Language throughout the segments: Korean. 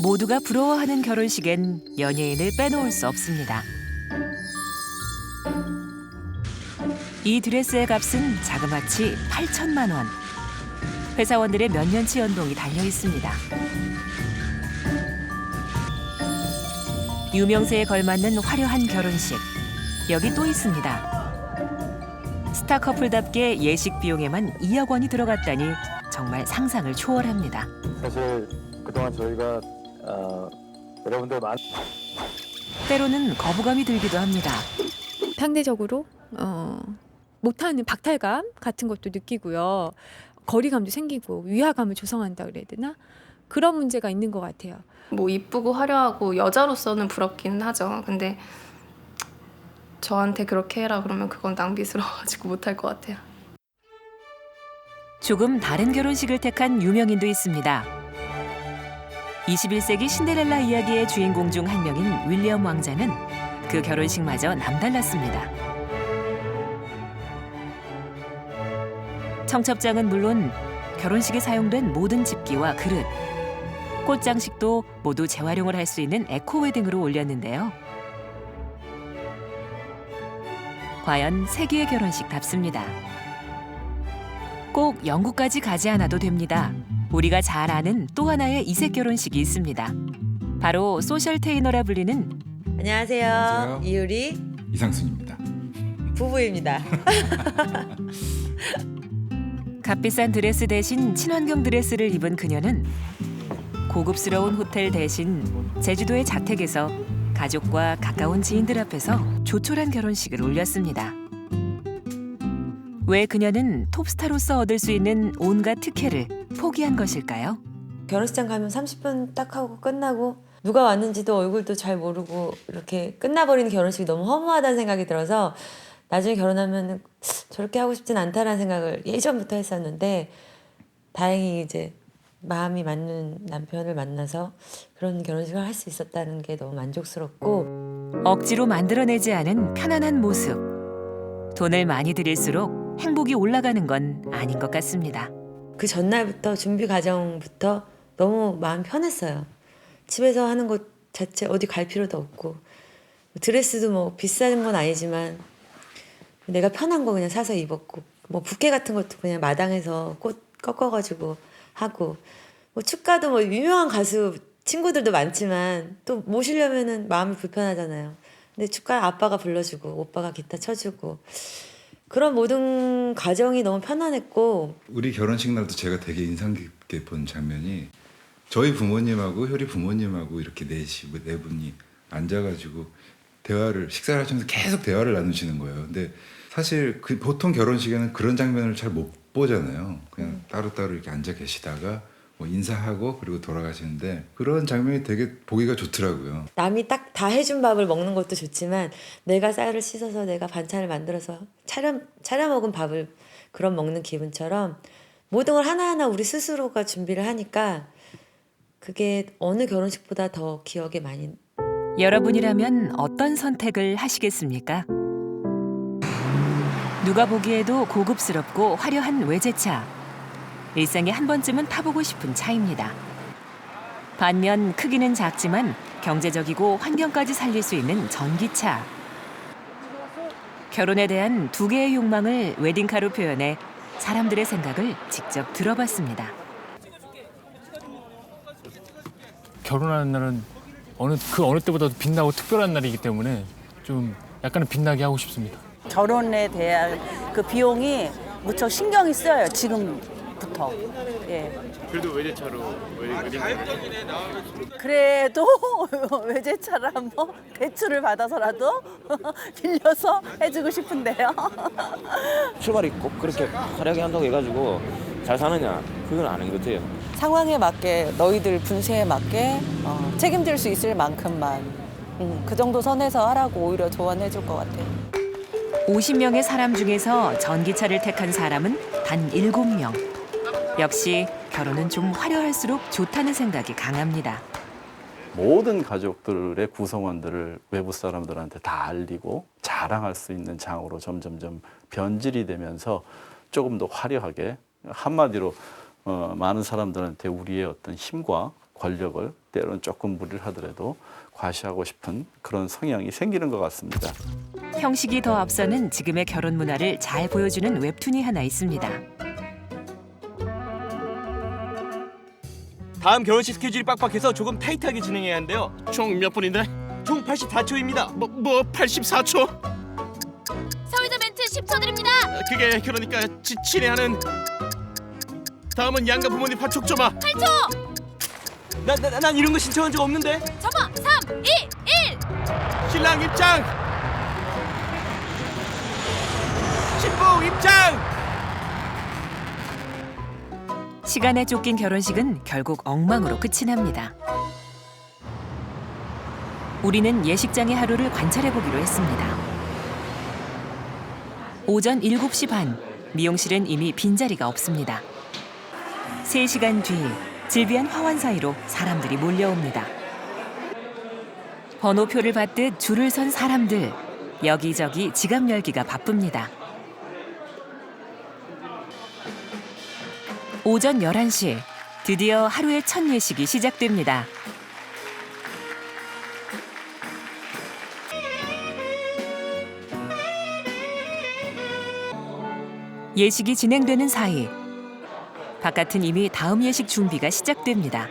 모두가 부러워하는 결혼식엔 연예인을 빼놓을 수 없습니다. 이 드레스의 값은 자그마치 8천만 원. 회사원들의 몇 년치 연봉이 달려 있습니다. 유명세에 걸맞는 화려한 결혼식. 여기 또 있습니다. 스타 커플답게 예식 비용에만 2억 원이 들어갔다니 정말 상상을 초월합니다. 사실 그동안 저희가 여러분들 때로는 거부감이 들기도 합니다. 상대적으로 못하는 박탈감 같은 것도 느끼고요. 거리감도 생기고 위화감을 조성한다 그래야 되나? 그런 문제가 있는 것 같아요. 뭐 이쁘고 화려하고 여자로서는 부럽기는 하죠. 근데 저한테 그렇게 해라 그러면 그건 낭비스러워가지고 못할 것 같아요. 조금 다른 결혼식을 택한 유명인도 있습니다. 21세기 신데렐라 이야기의 주인공 중 한 명인 윌리엄 왕자는 그 결혼식마저 남달랐습니다. 청첩장은 물론 결혼식에 사용된 모든 집기와 그릇, 꽃장식도 모두 재활용을 할 수 있는 에코웨딩으로 올렸는데요. 과연 세계의 결혼식답습니다. 꼭 영국까지 가지 않아도 됩니다. 우리가 잘 아는 또 하나의 이색 결혼식이 있습니다. 바로 소셜 테이너라 불리는 안녕하세요. 안녕하세요. 이유리 이상순입니다. 부부입니다. 값비싼 드레스 대신 친환경 드레스를 입은 그녀는 고급스러운 호텔 대신 제주도의 자택에서 가족과 가까운 지인들 앞에서 조촐한 결혼식을 올렸습니다. 왜 그녀는 톱스타로서 얻을 수 있는 온갖 특혜를 포기한 것일까요? 결혼식장 가면 30분 딱 하고 끝나고 누가 왔는지도 얼굴도 잘 모르고 이렇게 끝나버리는 결혼식이 너무 허무하다는 생각이 들어서 나중에 결혼하면 저렇게 하고 싶진 않다라는 생각을 예전부터 했었는데 다행히 이제 마음이 맞는 남편을 만나서 그런 결혼식을 할 수 있었다는 게 너무 만족스럽고 억지로 만들어내지 않은 편안한 모습. 돈을 많이 들일수록 행복이 올라가는 건 아닌 것 같습니다. 그 전날부터 준비 과정부터 너무 마음 편했어요. 집에서 하는 것 자체 어디 갈 필요도 없고 드레스도 뭐 비싼 건 아니지만 내가 편한 거 그냥 사서 입었고 뭐 부케 같은 것도 그냥 마당에서 꽃 꺾어가지고 하고 뭐 축가도 뭐 유명한 가수 친구들도 많지만 또 모시려면은 마음이 불편하잖아요. 근데 축가 아빠가 불러주고 오빠가 기타 쳐주고 그런 모든 과정이 너무 편안했고 우리 결혼식 날도 제가 되게 인상 깊게 본 장면이 저희 부모님하고 효리 부모님하고 이렇게 네 분이 앉아가지고 대화를 식사를 하시면서 계속 대화를 나누시는 거예요. 근데 사실 그 보통 결혼식에는 그런 장면을 잘 못 보잖아요. 그냥 따로따로 이렇게 앉아 계시다가 뭐 인사하고 그리고 돌아가시는데 그런 장면이 되게 보기가 좋더라고요. 남이 딱 다 해준 밥을 먹는 것도 좋지만 내가 쌀을 씻어서 내가 반찬을 만들어서 차려 먹은 밥을 그런 먹는 기분처럼 모든 걸 하나하나 우리 스스로가 준비를 하니까 그게 어느 결혼식보다 더 기억에 많이 여러분이라면 어떤 선택을 하시겠습니까? 누가 보기에도 고급스럽고 화려한 외제차. 일생에 한 번쯤은 타보고 싶은 차입니다. 반면 크기는 작지만 경제적이고 환경까지 살릴 수 있는 전기차. 결혼에 대한 두 개의 욕망을 웨딩카로 표현해 사람들의 생각을 직접 들어봤습니다. 결혼하는 날은 어느 때보다도 빛나고 특별한 날이기 때문에 좀 약간은 빛나게 하고 싶습니다. 결혼에 대한 그 비용이 무척 신경이 쓰여요. 지금부터. 예. 그래도 외제차로 웨딩. 그래도 외제차를 한번 대출을 받아서라도 빌려서 해주고 싶은데요. 출발이 꼭 그렇게 화려하게 한다고 해가지고 잘 사느냐 그건 아닌 것 같아요. 상황에 맞게 너희들 분수에 맞게 책임질 수 있을 만큼만 그 정도 선에서 하라고 오히려 조언해 줄 것 같아요. 50명의 사람 중에서 전기차를 택한 사람은 단 7명. 역시 결혼은 좀 화려할수록 좋다는 생각이 강합니다. 모든 가족들의 구성원들을 외부 사람들한테 다 알리고 자랑할 수 있는 장으로 점점점 변질이 되면서 조금 더 화려하게 한마디로 많은 사람들한테 우리의 어떤 힘과 권력을 때로는 조금 무리를 하더라도 과시하고 싶은 그런 성향이 생기는 것 같습니다. 형식이 더 앞서는 지금의 결혼 문화를 잘 보여주는 웹툰이 하나 있습니다. 다음 결혼식 스케줄이 빡빡해서 조금 타이트하게 진행해야 한대요. 총 몇 분인데? 총 84초입니다. 뭐 84초? 사회자 멘트 10초 드립니다. 그게 그러니까 친애하는. 다음은 양가 부모님 화촉 줘봐. 8초. 난 이런 거 신청한 적 없는데. 접어. 3, 2, 1. 신랑 입장. 신부 입장. 시간에 쫓긴 결혼식은 결국 엉망으로 끝이 납니다. 우리는 예식장의 하루를 관찰해보기로 했습니다. 오전 7시 반, 미용실은 이미 빈자리가 없습니다. 3시간 뒤, 질비한 화환 사이로 사람들이 몰려옵니다. 번호표를 받듯 줄을 선 사람들, 여기저기 지갑 열기가 바쁩니다. 오전 11시, 드디어 하루의 첫 예식이 시작됩니다. 예식이 진행되는 사이, 바깥은 이미 다음 예식 준비가 시작됩니다.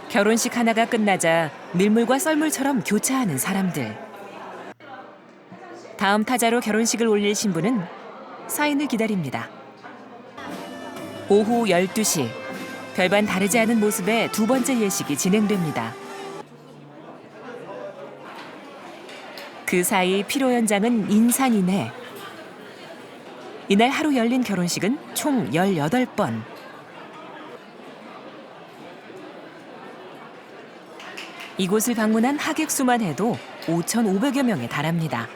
결혼식 하나가 끝나자 밀물과 썰물처럼 교차하는 사람들. 다음 타자로 결혼식을 올릴 신부는 사인을 기다립니다. 오후 12시, 별반 다르지 않은 모습의 두 번째 예식이 진행됩니다. 그 사이 피로 연장은 인산인해. 이날 하루 열린 결혼식은 총 18번. 이곳을 방문한 하객 수만 해도 5,500여 명에 달합니다.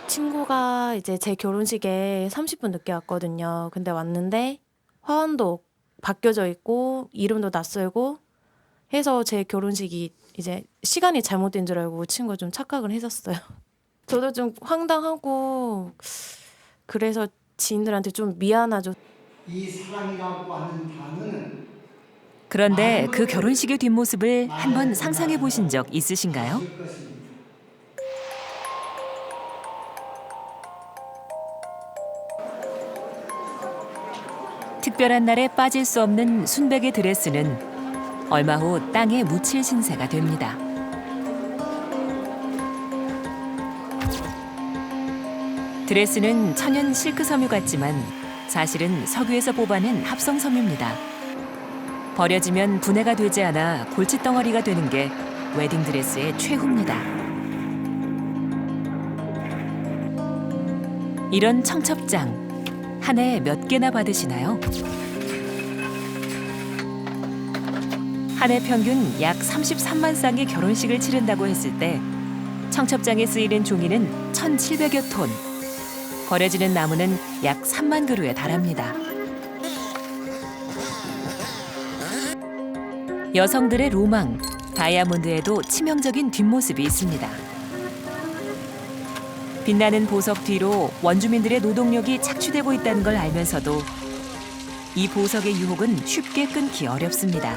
친구가 이제 제 결혼식에 30분 늦게 왔거든요. 근데 왔는데 화환도 바뀌어져 있고 이름도 낯설고 해서 제 결혼식이 이제 시간이 잘못된 줄 알고 친구가 좀 착각을 했었어요. 저도 좀 황당하고 그래서 지인들한테 좀 미안하죠. 이 사랑이라고 하는 단어는 그런데 그 결혼식의 뒷모습을 한번 상상해 보신 적 있으신가요? 특별한 날에 빠질 수 없는 순백의 드레스는 얼마 후 땅에 묻힐 신세가 됩니다. 드레스는 천연 실크 섬유 같지만 사실은 석유에서 뽑아낸 합성 섬유입니다. 버려지면 분해가 되지 않아 골칫덩어리가 되는 게 웨딩드레스의 최후입니다. 이런 청첩장 한 해에 몇 개나 받으시나요? 한 해 평균 약 33만 쌍의 결혼식을 치른다고 했을 때 청첩장에 쓰이는 종이는 1,700여 톤, 버려지는 나무는 약 3만 그루에 달합니다. 여성들의 로망, 다이아몬드에도 치명적인 뒷모습이 있습니다. 빛나는 보석 뒤로 원주민들의 노동력이 착취되고 있다는 걸 알면서도 이 보석의 유혹은 쉽게 끊기 어렵습니다.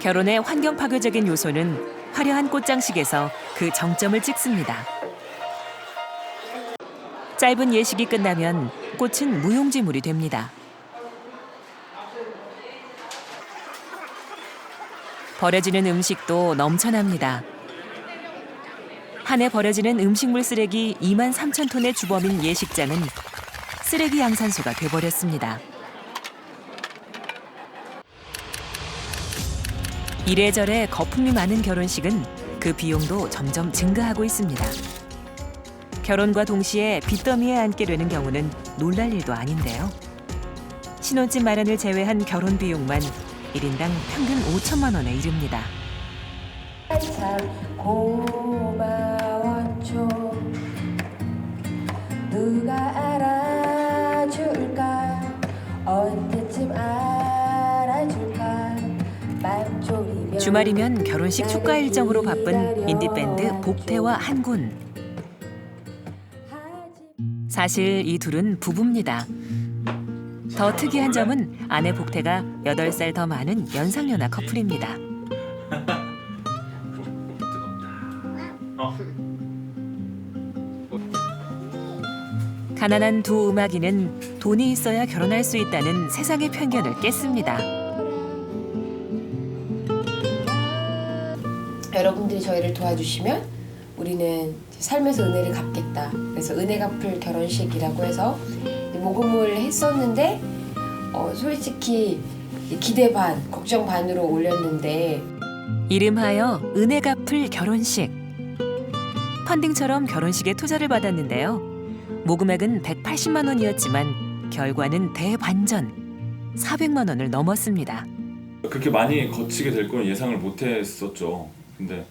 결혼의 환경 파괴적인 요소는 화려한 꽃장식에서 그 정점을 찍습니다. 짧은 예식이 끝나면 꽃은 무용지물이 됩니다. 버려지는 음식도 넘쳐납니다. 한 해 버려지는 음식물 쓰레기 2만 3천 톤의 주범인 예식장은 쓰레기 양산소가 돼버렸습니다. 이래저래 거품이 많은 결혼식은 그 비용도 점점 증가하고 있습니다. 결혼과 동시에 빚더미에 앉게 되는 경우는 놀랄 일도 아닌데요. 신혼집 마련을 제외한 결혼 비용만 1인당 평균 5천만 원에 이릅니다. 참 고마웠죠. 누가 알아줄까? 언제쯤 알아줄까? 맘 졸이며 주말이면 결혼식 축가 일정으로 바쁜 인디밴드 복태와 한군. 사실 이 둘은 부부입니다. 더 특이한 점은 아내 복태가 8살 더 많은 연상연하 커플입니다. 가난한 두 음악인은 돈이 있어야 결혼할 수 있다는 세상의 편견을 깼습니다. 여러분들이 저희를 도와주시면 우리는 삶에서 은혜를 갚겠다. 그래서 은혜 갚을 결혼식이라고 해서 모금을 했었는데 솔직히 기대 반, 걱정 반으로 올렸는데 이름하여 은혜 갚을 결혼식. 펀딩처럼 결혼식에 투자를 받았는데요. 모금액은 180만 원이었지만 결과는 대반전. 400만 원을 넘었습니다. 그렇게 많이 거치게 될 건 예상을 못했었죠. 근데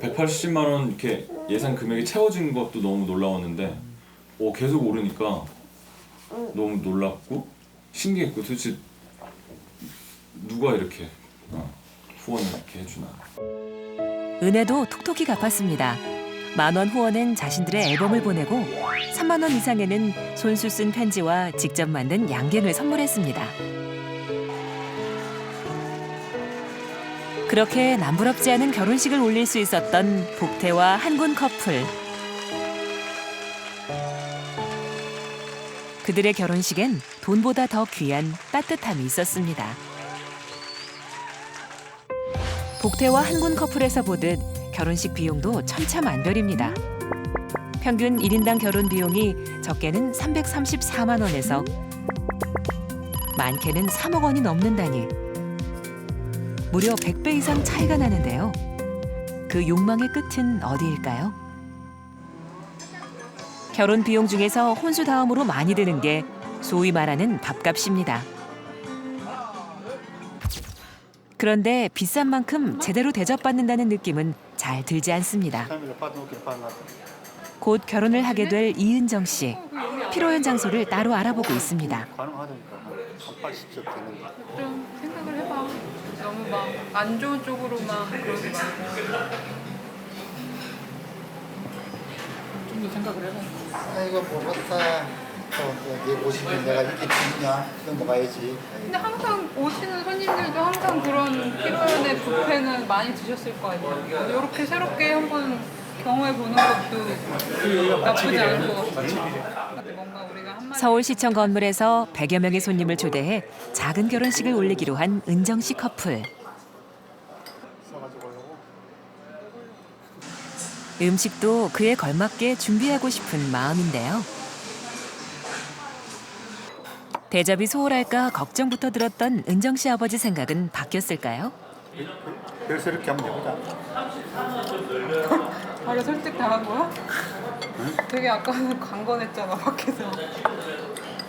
180만 원 이렇게 예상 금액이 채워진 것도 너무 놀라웠는데 계속 오르니까 너무 놀랍고 신기했고 도대체 누가 이렇게 후원을 이렇게 해주나. 은혜도 톡톡히 갚았습니다. 10,000원 후원은 자신들의 앨범을 보내고 3만 원 이상에는 손수 쓴 편지와 직접 만든 양갱을 선물했습니다. 그렇게 남부럽지 않은 결혼식을 올릴 수 있었던 복태와 한군 커플. 그들의 결혼식엔 돈보다 더 귀한 따뜻함이 있었습니다. 복태와 한군 커플에서 보듯 결혼식 비용도 천차만별입니다. 평균 1인당 결혼 비용이 적게는 334만 원에서 많게는 3억 원이 넘는다니 무려 100배 이상 차이가 나는데요. 그 욕망의 끝은 어디일까요? 결혼 비용 중에서 혼수 다음으로 많이 드는 게 소위 말하는 밥값입니다. 그런데 비싼 만큼 제대로 대접받는다는 느낌은 잘 들지 않습니다. 곧 결혼을 하게 될 이은정 씨. 필요한 장소를 따로 알아보고 있습니다. 좀 생각을 해봐. 너무 막 안 좋은 쪽으로만 그러지 말고 좀 더 생각을 해봐. 아이고 모르겠다. 네 모습이 내가 이렇게 좋냐? 이건 먹어야지. 근데 항상 오시는 손님들도 항상 그런 피로연의 뷔페는 많이 드셨을 거 아니에요. 이렇게 새롭게 한번 경험해 보는 것도 나쁘지 않을 것 같아요. 뭔가 우리가 서울시청 건물에서 100여 명의 손님을 초대해 작은 결혼식을 올리기로 한 은정 씨 커플. 음식도 그에 걸맞게 준비하고 싶은 마음인데요. 대접이 소홀할까 걱정부터 들었던 은정 씨 아버지 생각은 바뀌었을까요? 그래서 이렇게 하면 되보자. 바로 설득당한 거야? 응? 되게 아까는 강건했잖아 밖에서.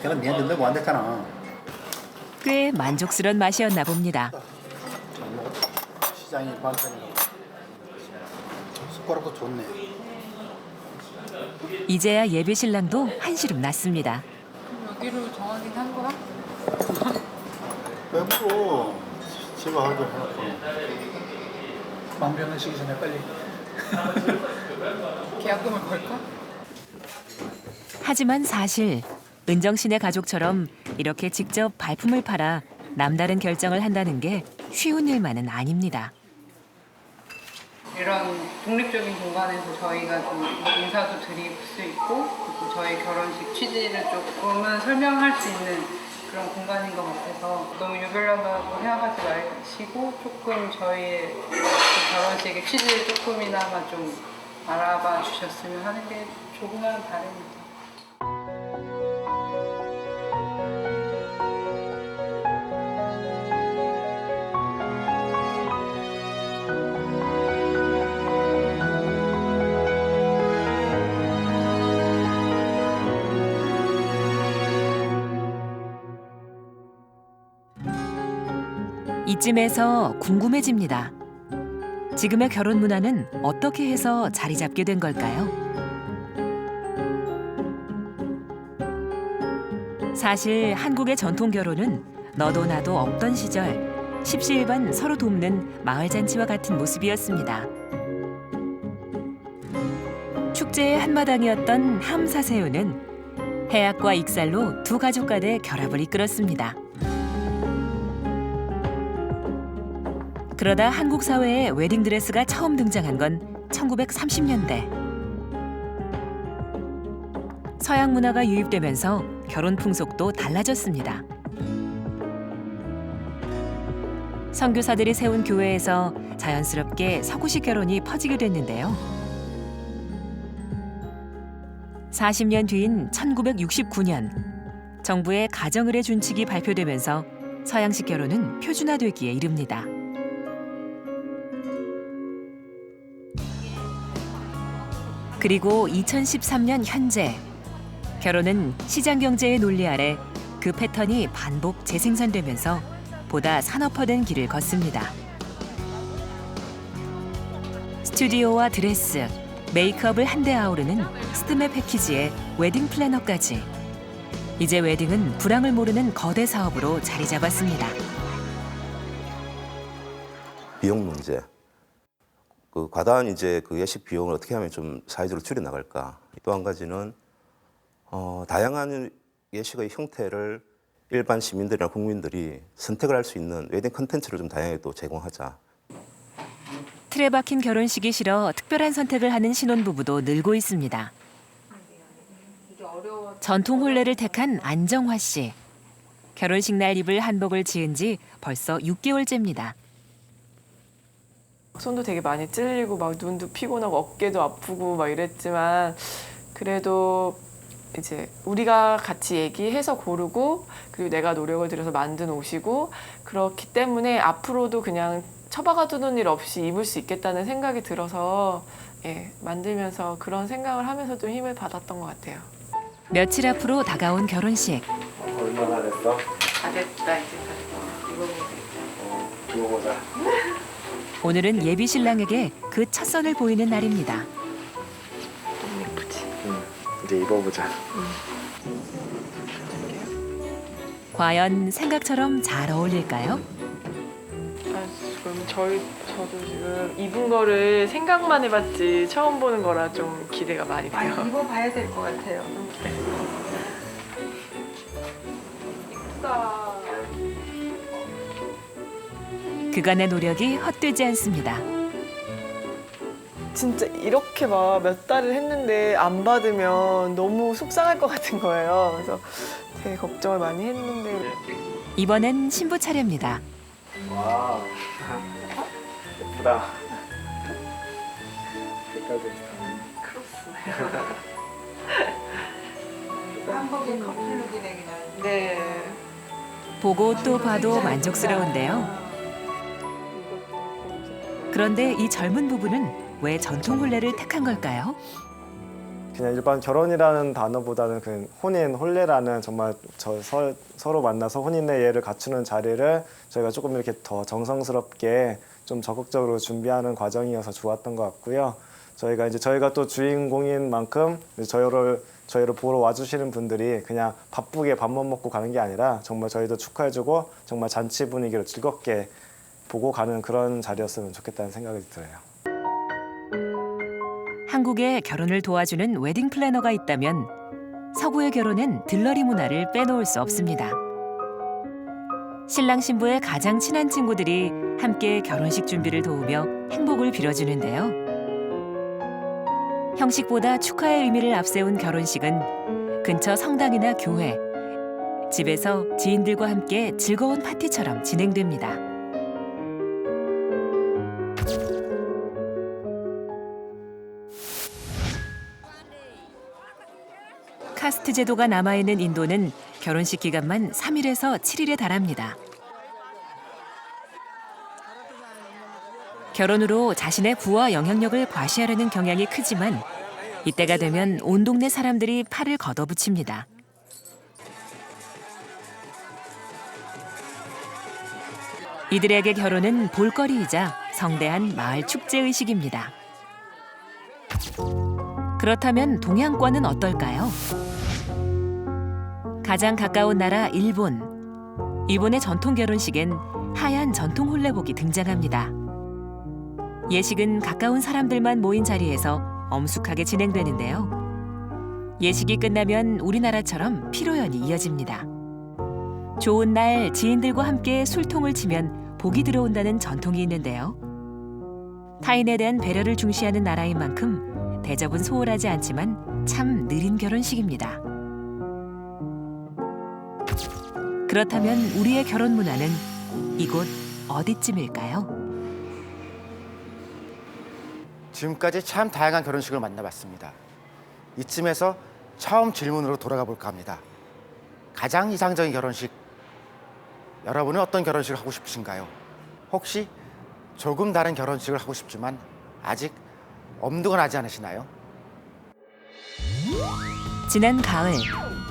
내가 니한테 너무 안 됐잖아. 꽤 만족스러운 맛이었나 봅니다. 시장이 반찬이라고. 숟가락도 좋네. 이제야 예비 신랑도 한시름 났습니다. 여기로 정하긴 한 거야? 왜 물어? 제가 하게 해놓고. 망병은 시기 전에 빨리. 계약금을 걸까? 하지만 사실 은정 씨네 가족처럼 이렇게 직접 발품을 팔아 남다른 결정을 한다는 게 쉬운 일만은 아닙니다. 이런 독립적인 공간에서 저희가 좀 인사도 드릴 수 있고 그리고 저희 결혼식 취지를 조금은 설명할 수 있는 그런 공간인 것 같아서 너무 유별나다고 생각하지 마시고 조금 저희의 그 결혼식의 취지를 조금이나마 좀 알아봐 주셨으면 하는 게 조그마한 바람입니다. 이쯤에서 궁금해집니다. 지금의 결혼 문화는 어떻게 해서 자리 잡게 된 걸까요? 사실 한국의 전통 결혼은 너도 나도 없던 시절 십시일반 서로 돕는 마을 잔치와 같은 모습이었습니다. 축제의 한마당이었던 함사세요는 해악과 익살로 두 가족 간의 결합을 이끌었습니다. 그러다 한국 사회에 웨딩드레스가 처음 등장한 건 1930년대. 서양 문화가 유입되면서 결혼 풍속도 달라졌습니다. 선교사들이 세운 교회에서 자연스럽게 서구식 결혼이 퍼지게 됐는데요. 40년 뒤인 1969년 정부의 가정의례 준칙이 발표되면서 서양식 결혼은 표준화되기에 이릅니다. 그리고 2013년 현재 결혼은 시장 경제의 논리 아래 그 패턴이 반복 재생산되면서 보다 산업화된 길을 걷습니다. 스튜디오와 드레스, 메이크업을 한데 아우르는 스드메 패키지에 웨딩 플래너까지. 이제 웨딩은 불황을 모르는 거대 사업으로 자리 잡았습니다. 비용 문제. 그 과다한 이제 그 예식 비용을 어떻게 하면 좀 사회적으로 줄여 나갈까. 또 한 가지는 다양한 예식의 형태를 일반 시민들이나 국민들이 선택을 할 수 있는 웨딩 컨텐츠를 좀 다양하게 또 제공하자. 틀에 박힌 결혼식이 싫어 특별한 선택을 하는 신혼부부도 늘고 있습니다. 전통 혼례를 택한 안정화 씨. 결혼식 날 입을 한복을 지은 지 벌써 6개월째입니다. 손도 되게 많이 찔리고 막 눈도 피곤하고 어깨도 아프고 막 이랬지만 그래도 이제 우리가 같이 얘기해서 고르고 그리고 내가 노력을 들여서 만든 옷이고 그렇기 때문에 앞으로도 그냥 처박아 두는 일 없이 입을 수 있겠다는 생각이 들어서 만들면서 그런 생각을 하면서 좀 힘을 받았던 것 같아요. 며칠 앞으로 다가온 결혼식. 얼마나 됐어? 다 됐다 이제 입어보자. 오늘은 예비 신랑에게 그 첫 선을 보이는 날입니다. 너무 예쁘지? 이제 입어보자. 과연 생각처럼 잘 어울릴까요? 지금 저도 지금 입은 거를 생각만 해봤지 처음 보는 거라 좀 기대가 많이 돼요. 입어봐야 될 것 같아요. 예쁘다. 그간의 노력이 헛되지 않습니다. 진짜 이렇게 막 몇 달을 했는데 안 받으면 너무 속상할 것 같은 거예요. 그래서 되게 걱정을 많이 했는데 이번엔 신부 차례입니다. 와, 예쁘다. 색깔도 한복이 커플룩이네 그냥. 네. 보고 또 봐도 만족스러운데요. 그런데 이 젊은 부부는 왜 전통 혼례를 택한 걸까요? 그냥 일반 결혼이라는 단어보다는 그 혼인, 혼례라는 정말 서로 만나서 혼인의 예를 갖추는 자리를 저희가 조금 이렇게 더 정성스럽게 좀 적극적으로 준비하는 과정이어서 좋았던 것 같고요. 저희가 또 주인공인 만큼 저희를 보러 와주시는 분들이 그냥 바쁘게 밥만 먹고 가는 게 아니라 정말 저희도 축하해주고 정말 잔치 분위기로 즐겁게 보고 가는 그런 자리였으면 좋겠다는 생각이 들어요. 한국에 결혼을 도와주는 웨딩 플래너가 있다면 서구의 결혼엔 들러리 문화를 빼놓을 수 없습니다. 신랑 신부의 가장 친한 친구들이 함께 결혼식 준비를 도우며 행복을 빌어주는데요. 형식보다 축하의 의미를 앞세운 결혼식은 근처 성당이나 교회, 집에서 지인들과 함께 즐거운 파티처럼 진행됩니다. 카스트 제도가 남아있는 인도는 결혼식 기간만 3일에서 7일에 달합니다. 결혼으로 자신의 부와 영향력을 과시하려는 경향이 크지만 이때가 되면 온 동네 사람들이 팔을 걷어붙입니다. 이들에게 결혼은 볼거리이자 성대한 마을 축제 의식입니다. 그렇다면 동양권은 어떨까요? 가장 가까운 나라 일본. 이번의 전통 결혼식엔 하얀 전통 혼례복이 등장합니다. 예식은 가까운 사람들만 모인 자리에서 엄숙하게 진행되는데요. 예식이 끝나면 우리나라처럼 피로연이 이어집니다. 좋은 날 지인들과 함께 술통을 치면 복이 들어온다는 전통이 있는데요. 타인에 대한 배려를 중시하는 나라인 만큼 대접은 소홀하지 않지만 참 느린 결혼식입니다. 그렇다면 우리의 결혼 문화는 이곳 어디쯤일까요? 지금까지 참 다양한 결혼식을 만나봤습니다. 이쯤에서 처음 질문으로 돌아가 볼까 합니다. 가장 이상적인 결혼식, 여러분은 어떤 결혼식을 하고 싶으신가요? 혹시 조금 다른 결혼식을 하고 싶지만 아직 엄두가 나지 않으시나요? 지난 가을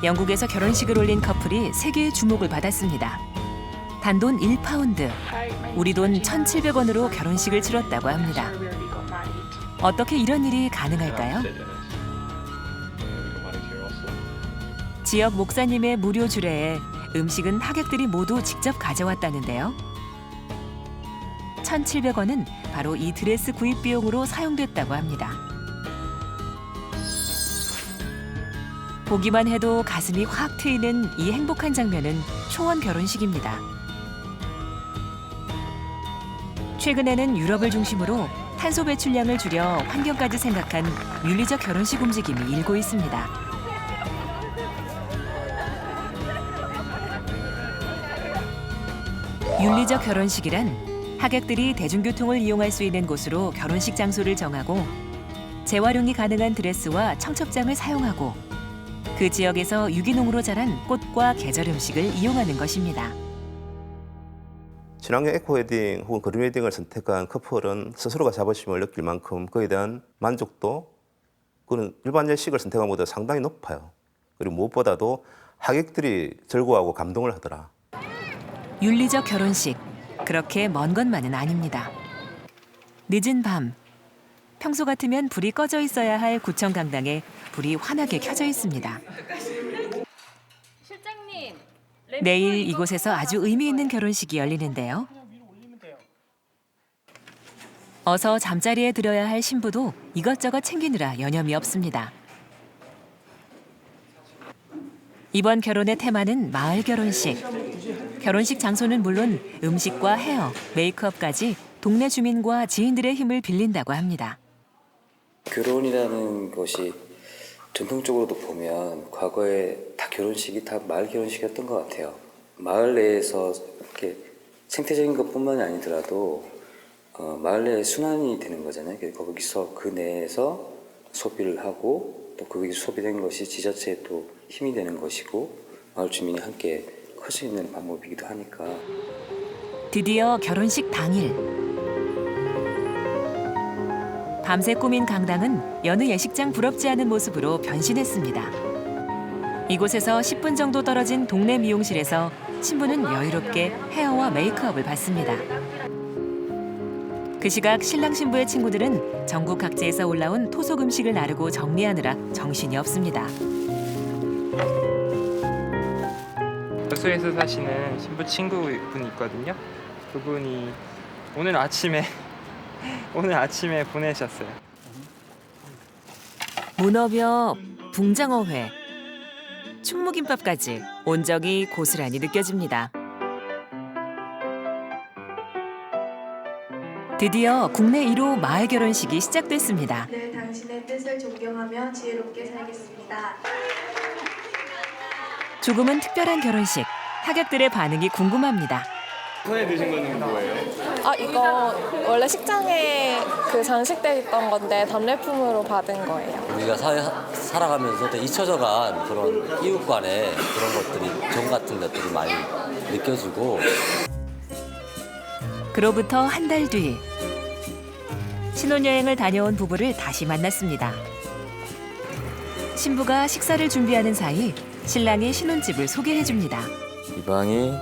영국에서 결혼식을 올린 커플이 세계의 주목을 받았습니다. 단돈 1파운드, 우리 돈 1,700원으로 결혼식을 치렀다고 합니다. 어떻게 이런 일이 가능할까요? 지역 목사님의 무료 주례에 음식은 하객들이 모두 직접 가져왔다는데요. 1,700원은 바로 이 드레스 구입 비용으로 사용됐다고 합니다. 보기만 해도 가슴이 확 트이는 이 행복한 장면은 초원 결혼식입니다. 최근에는 유럽을 중심으로 탄소 배출량을 줄여 환경까지 생각한 윤리적 결혼식 움직임이 일고 있습니다. 윤리적 결혼식이란 하객들이 대중교통을 이용할 수 있는 곳으로 결혼식 장소를 정하고 재활용이 가능한 드레스와 청첩장을 사용하고 그 지역에서 유기농으로 자란 꽃과 계절 음식을 이용하는 것입니다. 친환경 에코웨딩 혹은 그린웨딩을 선택한 커플은 스스로가 자부심을 느낄 만큼 그에 대한 만족도, 그는 일반 예식을 선택한 것보다 상당히 높아요. 그리고 무엇보다도 하객들이 즐거워하고 감동을 하더라. 윤리적 결혼식, 그렇게 먼 것만은 아닙니다. 늦은 밤, 평소 같으면 불이 꺼져 있어야 할 구청 강당에 불이 환하게 켜져 있습니다. 실장님, 내일 이곳에서 아주 의미 있는 결혼식이 열리는데요. 어서 잠자리에 들어야 할 신부도 이것저것 챙기느라 여념이 없습니다. 이번 결혼의 테마는 마을 결혼식. 결혼식 장소는 물론 음식과 헤어, 메이크업까지 동네 주민과 지인들의 힘을 빌린다고 합니다. 결혼이라는 것이 전통적으로도 보면 과거에 다 결혼식이 다 마을 결혼식이었던 것 같아요. 마을 내에서 이렇게 생태적인 것뿐만이 아니더라도 마을 내에 순환이 되는 거잖아요. 거기서 그 내에서 소비를 하고 또 거기서 소비된 것이 지자체에 또 힘이 되는 것이고 마을 주민이 함께 커 수 있는 방법이기도 하니까. 드디어 결혼식 당일. 밤새 꾸민 강당은 여느 예식장 부럽지 않은 모습으로 변신했습니다. 이곳에서 10분 정도 떨어진 동네 미용실에서 신부는 여유롭게 헤어와 메이크업을 받습니다. 그 시각 신랑 신부의 친구들은 전국 각지에서 올라온 토속 음식을 나르고 정리하느라 정신이 없습니다. 여수에서 사시는 신부 친구분이 있거든요. 그분이 오늘 아침에 보내셨어요. 문어벼, 붕장어회, 충무김밥까지 온정이 고스란히 느껴집니다. 드디어 국내 1호 마을 결혼식이 시작됐습니다. 늘 당신의 뜻을 존경하며 지혜롭게 살겠습니다. 조금은 특별한 결혼식, 하객들의 반응이 궁금합니다. 손에 드신 거는 뭐예요? 이거 원래 식장에 그 장식돼 있던 건데 답례품으로 받은 거예요. 우리가 살아가면서 잊혀져간 그런 이웃 간의 그런 것들이, 정 같은 것들이 많이 느껴지고. 그로부터 한 달 뒤, 신혼여행을 다녀온 부부를 다시 만났습니다. 신부가 식사를 준비하는 사이 신랑이 신혼집을 소개해줍니다. 이 방이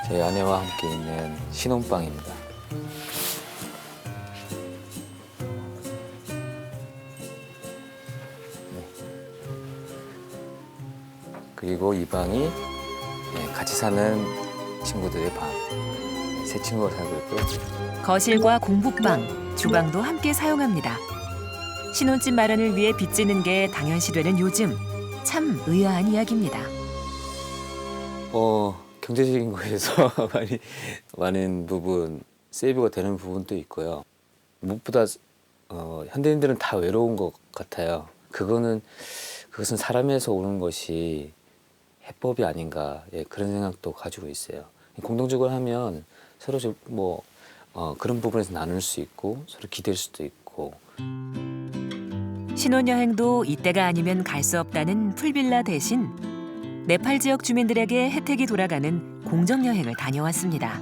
제 아내와 함께 있는 신혼방입니다. 그리고 이 방이 같이 사는 친구들의 방. 세 친구가 살고 있고요. 거실과 공부방, 주방도 함께 사용합니다. 신혼집 마련을 위해 빚지는 게 당연시되는 요즘, 참 의아한 이야기입니다. 경제적인 거에서 많은 부분 세이브가 되는 부분도 있고요. 무엇보다 현대인들은 다 외로운 것 같아요. 그것은 사람에서 오는 것이 해법이 아닌가, 그런 생각도 가지고 있어요. 공동적으로 하면 서로 그런 부분에서 나눌 수 있고 서로 기댈 수도 있고. 신혼여행도 이때가 아니면 갈 수 없다는 풀빌라 대신 네팔 지역 주민들에게 혜택이 돌아가는 공정여행을 다녀왔습니다.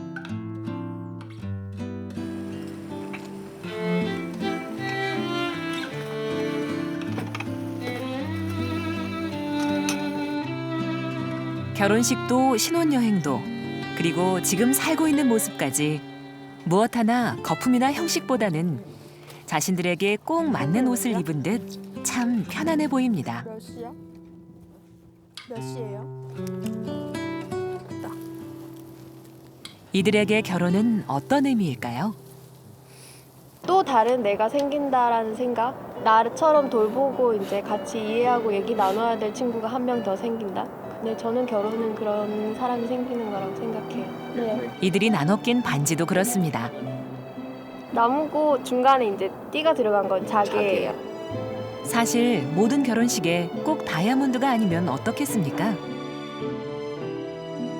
결혼식도 신혼여행도 그리고 지금 살고 있는 모습까지 무엇 하나 거품이나 형식보다는 자신들에게 꼭 맞는 옷을 입은 듯 참 편안해 보입니다. 몇 시야? 몇 시예요? 이들에게 결혼은 어떤 의미일까요? 또 다른 내가 생긴다라는 생각? 나처럼 돌보고 이제 같이 이해하고 얘기 나눠야 될 친구가 한 명 더 생긴다? 네, 저는 결혼은 그런 사람이 생기는 거라고 생각해요. 네. 이들이 나눠 낀 반지도 그렇습니다. 나무고 중간에 이제 띠가 들어간 건 자개예요. 사실 모든 결혼식에 꼭 다이아몬드가 아니면 어떻겠습니까?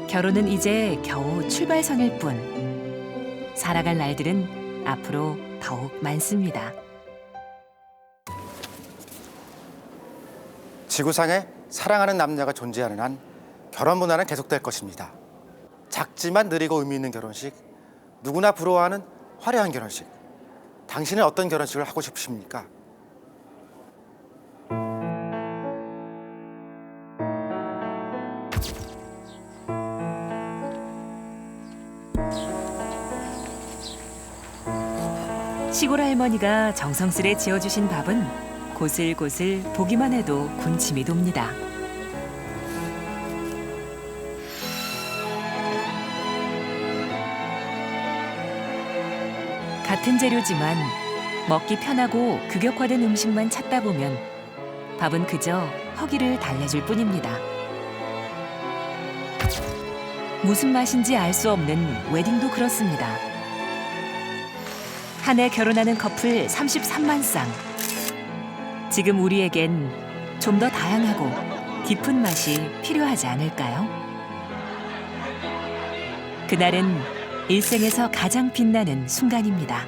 결혼은 이제 겨우 출발선일 뿐. 살아갈 날들은 앞으로 더욱 많습니다. 지구상에 사랑하는 남녀가 존재하는 한 결혼 문화는 계속될 것입니다. 작지만 느리고 의미 있는 결혼식, 누구나 부러워하는 화려한 결혼식. 당신은 어떤 결혼식을 하고 싶으십니까? 시골 할머니가 정성스레 지어주신 밥은 고슬고슬 보기만 해도 군침이 돕니다. 같은 재료지만 먹기 편하고 규격화된 음식만 찾다 보면 밥은 그저 허기를 달래줄 뿐입니다. 무슨 맛인지 알 수 없는 웨딩도 그렇습니다. 한 해 결혼하는 커플 33만 쌍. 지금 우리에겐 좀 더 다양하고 깊은 맛이 필요하지 않을까요? 그날은 일생에서 가장 빛나는 순간입니다.